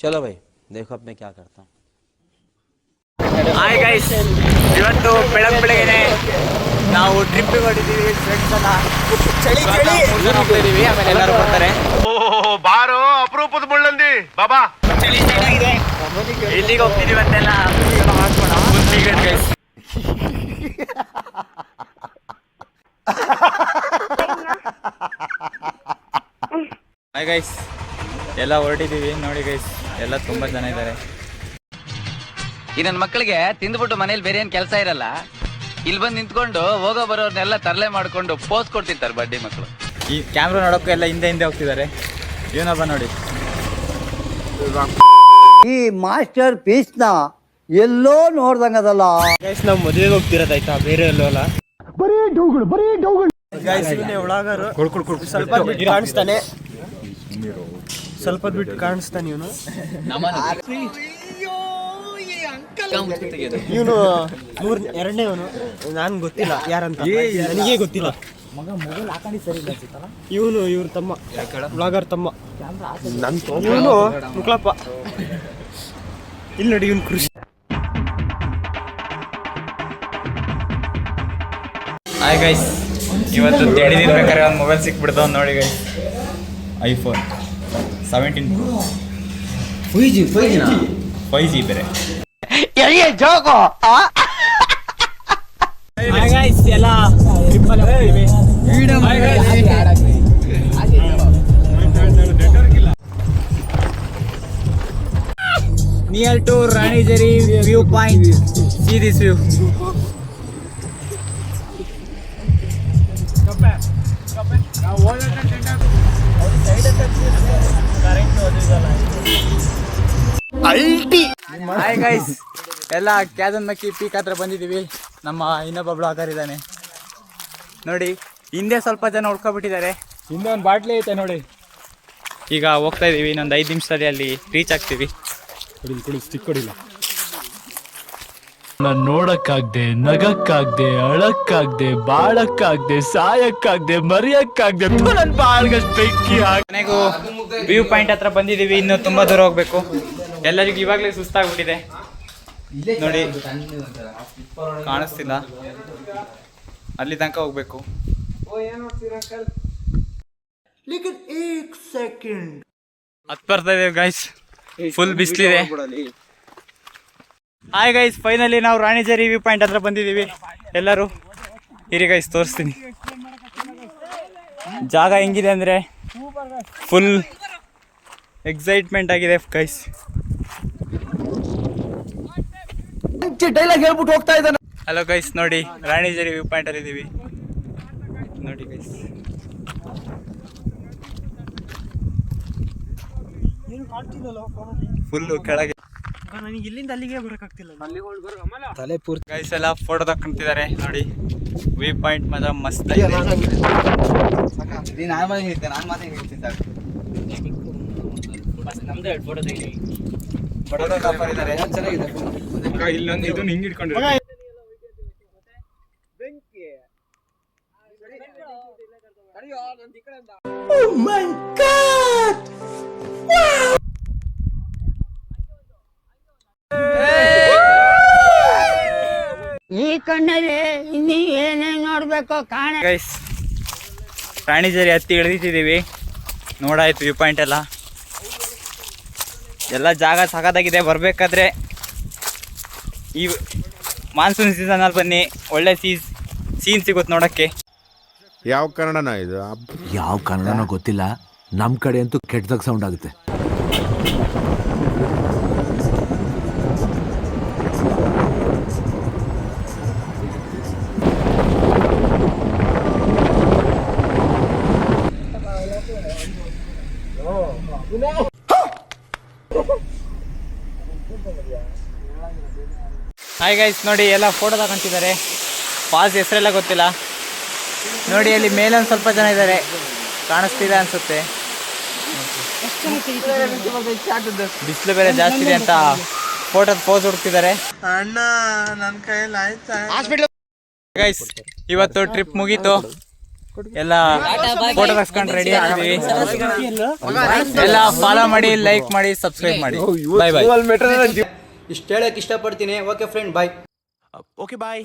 चलो भाई देखो अब मैं क्या करता हूँ. ಹಾಯ್ ಗೈಸ್, ಇವತ್ತು ಬೆಳಗ್ಗೆನೆ ನಾವು ಟ್ರಿಪ್ಪಿಗೆ ಹೊಡಿದ್ದೀವಿ. ಫ್ರೆಂಡ್ಸ್ ಎಲ್ಲ ಚಳಿ ಹೋಗ್ತಾ ಇದೀವಿ. ಆಮೇಲೆ ಎಲ್ಲರೂ ಬರ್ತಾರೆ. ಬಾರೋ ಅಪರೂಪದ ಮುಳ್ಳಂದಿ ಬಾಬಾ. ಚಳಿ ಚೆನ್ನಾಗಿದೆ. ಇಲ್ಲಿಗೆ ಹೋಗ್ತಿದೀವಿ ಅಂತೆಲ್ಲ ಮಾಡ್ಕೋಣ. ಗೈಸ್ ಹಾಯ್ ಗೈಸ್, ಎಲ್ಲ ಹೊರಟಿದ್ದೀವಿ ನೋಡಿ ಗೈಸ್. ಎಲ್ಲ ತುಂಬಾ ಜನ ಇದ್ದಾರೆ. ಈ ನನ್ನ ಮಕ್ಕಳಿಗೆ ತಿಂದ್ಬಿಟ್ಟು ಮನೇಲಿ ಬೇರೆ ಏನ್ ಕೆಲಸ ಇರಲ್ಲ, ಇಲ್ಲಿ ಬಂದು ನಿಂತ್ಕೊಂಡು ಹೋಗೋ ಬರೋರ್ನೆಲ್ಲ ತರಲೆ ಮಾಡ್ಕೊಂಡು ಪೋಸ್ ಕೊಡ್ತಿರ್ತಾರೆ ಬಡ್ಡಿ ಮಕ್ಕಳು. ಈ ಕ್ಯಾಮ್ರಾ ನೋಡೋಕೆ ಎಲ್ಲ ಹಿಂದೆ ಹೋಗ್ತಿದ್ದಾರೆ. ಏನಪ್ಪ ನೋಡಿ, ಈ ಮಾಸ್ಟರ್ ಪೀಸ್ ನ ಎಲ್ಲೋ ನೋಡ್ದಂಗದಲ್ಲ. ಗೈಸ್ ನಾವು ಮದುವೆಗೆ ಹೋಗ್ತಿರೋದಾಯ್ತಾ, ಬೇರೆ ಎಲ್ಲೋ ಅಲ್ಲ. ಬರೀ ಡೌಗಳು ಗೈಸ್. ಒಳಗಾರು ಸ್ವಲ್ಪ ಬಿಟ್ಟು ಕಾಣಿಸ್ತಾನೆ, ಸ್ವಲ್ಪ ಬಿಟ್ಟು ಕಾಣಿಸ್ತಾನೆ ಇವನು. ಇವನು ಎರಡನೇವನು, ನನ್ ಗೊತ್ತಿಲ್ಲ ಯಾರಂತ, ನನಗೇ ಗೊತ್ತಿಲ್ಲ. ಇವನು ಇವ್ರ ತಮ್ಮ, ಬ್ಲಾಗರ್ ತಮ್ಮ. ಇವನು ಮುಕ್ಳಪ್ಪ. ಇಲ್ಲಿ ನೋಡಿ ಇವನು ಕೃಷಿ. ಹಾಯ್ ಗೈಸ್, ಇವತ್ತು ತಿಳಿದಿರ್ಬೇಕಾದ್ರೆ ಒಂದು ಮೊಬೈಲ್ ಸಿಕ್ಬಿಡ್ತಾವ ನೋಡಿ ಗೈಸ್. ಐಫೋನ್ 17 5G ಬೇರೆ. ಎಲ್ಲ near to Ranijhari view point. See this view. Hi guys, ಎಲ್ಲ ಕ್ಯಾದನ್ ಮಕ್ಕಿ ಪೀಕ್ ಹತ್ರ ಬಂದಿದ್ದೀವಿ. ನಮ್ಮ ಇನ್ನೊಬ್ಬ ಬ್ಲಾಗರ್ ಇದ್ದಾನೆ ನೋಡಿ. ಹಿಂದೆ ಸ್ವಲ್ಪ ಜನ ಉಳ್ಕೊಬಿಟ್ಟಿದ್ದಾರೆ. ಹಿಂದೆ ಒಂದು ಬಾಟ್ಲಿ ಐತೆ ನೋಡಿ. ಈಗ ಹೋಗ್ತಾ ಇದ್ದೀವಿ. ಇನ್ನೊಂದು 5 ನಿಮಿಷದಲ್ಲಿ ಅಲ್ಲಿ ರೀಚ್ ಆಗ್ತೀವಿ. ಸ್ಟಿಕ್ ಕೊಡಿಲ್ಲ. ನಾನು ನೋಡಕ್ಕಾಗ್ದೆ, ನಗಕ್ಕಾಗ್ದೆ, ಅಳಕ್ಕಾಗ್ದೆ, ಬಾಳಕ್ಕಾಗ್ದೆ, ಸಾಯಕ್ಕಾಗ್ದೆ, ಮರಿಯಕ್ಕಾಗ್ದೆ. ನನ್ನ ಬಾಳ್ಗಷ್ಟು ಬೆಂಕಿ ಹಾಕಿ ಮನೆಗೂ ವ್ಯೂ ಪಾಯಿಂಟ್ ಹತ್ರ ಬಂದಿದ್ದೀವಿ. ಇನ್ನು ತುಂಬಾ ದೂರ ಹೋಗ್ಬೇಕು. ಎಲ್ಲರಿಗೂ ಇವಾಗಲೇ ಸುಸ್ತಾಗ್ಬಿಟ್ಟಿದೆ ನೋಡಿ, ಕಾಣಿಸ್ತಿಲ್ಲ. ಅಲ್ಲಿ ತನಕ ಹೋಗ್ಬೇಕು. ಹತ್ತು ಬರ್ತಾ ಇದೀವಿ ಗೈಸ್. ಫುಲ್ ಬಿಸಿಲಿದೆ. ಹಾಯ್ ಗೈಸ್, ಫೈನಲಿ ನಾವು ರಾಣಿಜರಿ ವ್ಯೂ ಪಾಯಿಂಟ್ ಹತ್ರ ಬಂದಿದ್ದೀವಿ. ಎಲ್ಲರೂ ಇರಿ ಗೈಸ್, ತೋರಿಸ್ತೀನಿ. ಜಾಗ ಹೆಂಗಿದೆ ಅಂದರೆ ಫುಲ್ ಎಕ್ಸೈಟ್ಮೆಂಟ್ ಆಗಿದೆ ಗೈಸ್. ಡೈಲಾಗ್ ಹೇಳ್ಬಿಟ್ಟು ಹೋಗ್ತಾ ಇದ್ದಾನೆ. ಹಲೋ ಗೈಸ್, ನೋಡಿ ರಾಣಿಜರಿ ವ್ಯೂ ಪಾಯಿಂಟ್ ಅಲ್ಲಿ ಇದ್ದೀವಿ ನೋಡಿ ಗೈಸ್. ಫುಲ್ ಕೆಳಗೆ. ನನಗೆ ಇಲ್ಲಿಂದ ಅಲ್ಲಿಗೆ ಬರೋಕ್ಕಾಗ್ತಿಲ್ಲ. ತಲೆ ಪೂರ್ತಿ ಗೈಸ್ ಎಲ್ಲ ಫೋಟೋ ತಗೊಂತಿದ್ದಾರೆ ನೋಡಿ. ವ್ಯೂ ಪಾಯಿಂಟ್ ಮಾತ್ರ ಮಸ್ತ್ ಇದೆ. ಇಲ್ಲೊಂದು ಇದನ್ನ ಹಿಂಗ್ ಇಟ್ಕೊಂಡಿದ್ದಾರೆ. ಈ ಕಣ್ಣಲ್ಲಿ ಇನ್ನೀ ಏನೇನ್ ನೋಡ್ಬೇಕು ಕಾಣ. ಗೈಸ್, ರಾಣಿಜರಿ ಹತ್ತಿ ಇಳಿದಿದ್ದೀವಿ. ನೋಡಾಯ್ತು ವ್ಯೂ ಪಾಯಿಂಟ್ ಎಲ್ಲ. ಎಲ್ಲ ಜಾಗ ಸಾಕಾಗಿದೆ. ಬರಬೇಕಾದ್ರೆ ಈ ಮಾನ್ಸೂನ್ ಸೀಸನಲ್ಲಿ ಬನ್ನಿ, ಒಳ್ಳೆ ಸೀನ್ ಸಿಗುತ್ತೆ ನೋಡೋಕ್ಕೆ. ಯಾವ ಕನ್ನಡನ ಇದು? ಯಾವ ಕನ್ನಡನೋ ಗೊತ್ತಿಲ್ಲ, ನಮ್ಮ ಕಡೆ ಅಂತೂ ಕೆಟ್ಟದಾಗ ಸೌಂಡ್ ಆಗುತ್ತೆ. ಹಾಯ್ ಗೈಸ್, ನೋಡಿ ಎಲ್ಲ ಫೋಟೋ ತಗೊಂತಿದ್ದಾರೆ. ಫಾಲ್ಸ್ ಹೆಸರೆಲ್ಲ ಗೊತ್ತಿಲ್ಲ ನೋಡಿ. ಅಲ್ಲಿ ಮೇಲೊಂದು ಸ್ವಲ್ಪ ಜನ ಇದ್ದಾರೆ, ಕಾಣಿಸ್ತಿದೆ ಅನ್ಸುತ್ತೆ. ಬಿಸಿಲು ಬೇರೆ ಜಾಸ್ತಿ ಇದೆ ಅಂತ ಫೋಟೋದ ಪೋಸ್ ಹುಡುಕ್ತಿದ್ದಾರೆ. ಅಣ್ಣ ನನ್ನ ಕೈಯಲ್ಲಿ ಆಯ್ತಾ? ಗೈಸ್, ಇವತ್ತು ಟ್ರಿಪ್ ಮುಗೀತು. ಎಲ್ಲ ಫೋಟೋ ತಗ್ಸ್ಕೊಂಡು ರೆಡಿ ಆಗಿದೀವಿ. ಎಲ್ಲ ಫಾಲೋ ಮಾಡಿ, ಲೈಕ್ ಮಾಡಿ, ಸಬ್ಸ್ಕ್ರೈಬ್ ಮಾಡಿ. ಬಾಯ್ ಬಾಯ್. ಇಷ್ಟು ಹೇಳಕ್ ಇಷ್ಟಪಡ್ತೀನಿ. Okay friend, bye. ಓಕೆ ಬಾಯ್.